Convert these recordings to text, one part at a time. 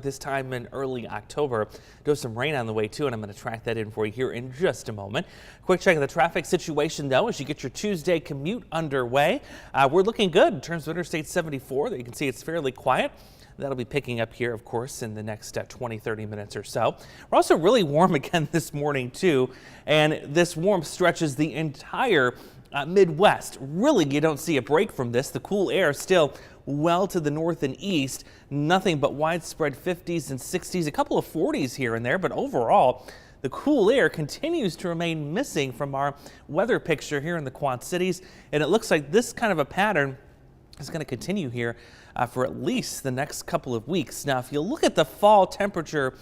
This time in early October. There's some rain on the way too, and I'm going to track that in for you here in just a moment. Quick check of the traffic situation though as you get your Tuesday commute underway. We're looking good in terms of Interstate 74. You can see it's fairly quiet. That'll be picking up here, of course, in the next 20-30 minutes or so. We're also really warm again this morning too, and this warmth stretches the entire Midwest. Really, you don't see a break from this. The cool air still well to the north and east. Nothing but widespread 50s and 60s, a couple of 40s here and there, but overall, the cool air continues to remain missing from our weather picture here in the Quad Cities, and it looks like this kind of a pattern is going to continue here for at least the next couple of weeks. Now, if you look at the fall temperature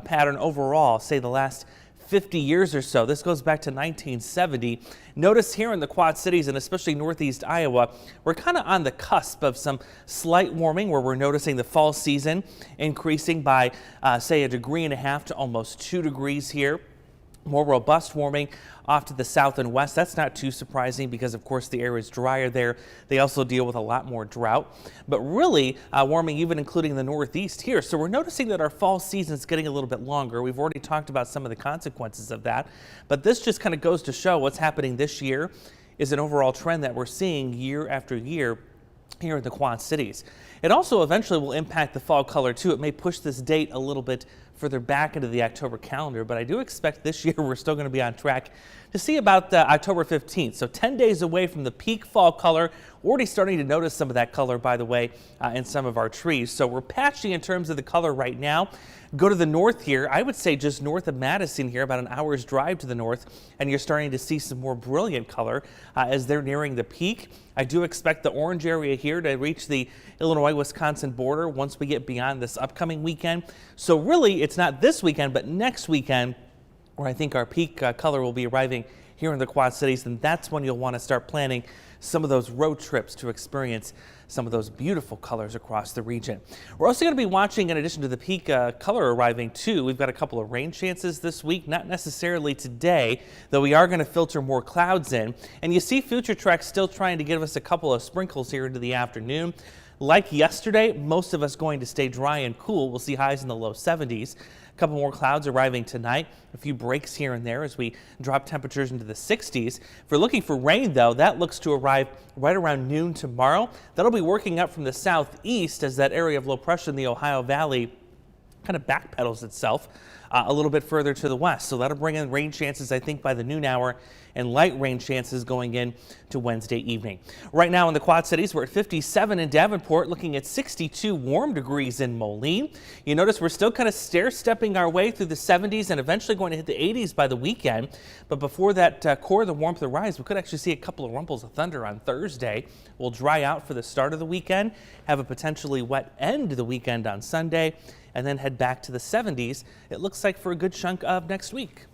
pattern overall, say the last 50 years or so, this goes back to 1970. Notice here in the Quad Cities and especially northeast Iowa, we're kind of on the cusp of some slight warming where we're noticing the fall season increasing by say 1.5 degrees to almost 2 degrees here. More robust warming off to the south and west. That's not too surprising because, of course, the air is drier there. They also deal with a lot more drought, but really warming even including the northeast here. So we're noticing that our fall season is getting a little bit longer. We've already talked about some of the consequences of that, but this just kind of goes to show what's happening this year is an overall trend that we're seeing year after year here in the Quad Cities. It also eventually will impact the fall color too. It may push this date a little bit further back into the October calendar, but I do expect this year we're still going to be on track to see about October 15th. So 10 days away from the peak fall color. Already starting to notice some of that color, by the way, in some of our trees. So we're patchy in terms of the color right now. Go to the north here. I would say just north of Madison here, about an hour's drive to the north, and you're starting to see some more brilliant color as they're nearing the peak. I do expect the orange area here to reach the Illinois-Wisconsin border once we get beyond this upcoming weekend. So really, it's not this weekend, but next weekend where I think our peak color will be arriving here in the Quad Cities, and that's when you'll want to start planning some of those road trips to experience some of those beautiful colors across the region. We're also going to be watching, in addition to the peak color arriving too, we've got a couple of rain chances this week, not necessarily today, though we are going to filter more clouds in. And you see Future Track still trying to give us a couple of sprinkles here into the afternoon. Like yesterday, most of us going to stay dry and cool. We'll see highs in the low 70s. A couple more clouds arriving tonight. A few breaks here and there as we drop temperatures into the 60s. If we're looking for rain, though, that looks to arrive right around noon tomorrow. That'll be working up from the southeast as that area of low pressure in the Ohio Valley kind of backpedals itself a little bit further to the west. So that'll bring in rain chances, I think, by the noon hour, and light rain chances going in to Wednesday evening. Right now in the Quad Cities, we're at 57 in Davenport, looking at 62 warm degrees in Moline. You notice we're still kind of stair-stepping our way through the 70s and eventually going to hit the 80s by the weekend. But before that core of the warmth arrives, we could actually see a couple of rumples of thunder on Thursday. We'll dry out for the start of the weekend, have a potentially wet end of the weekend on Sunday, and then head back to the 70s, it looks like, for a good chunk of next week.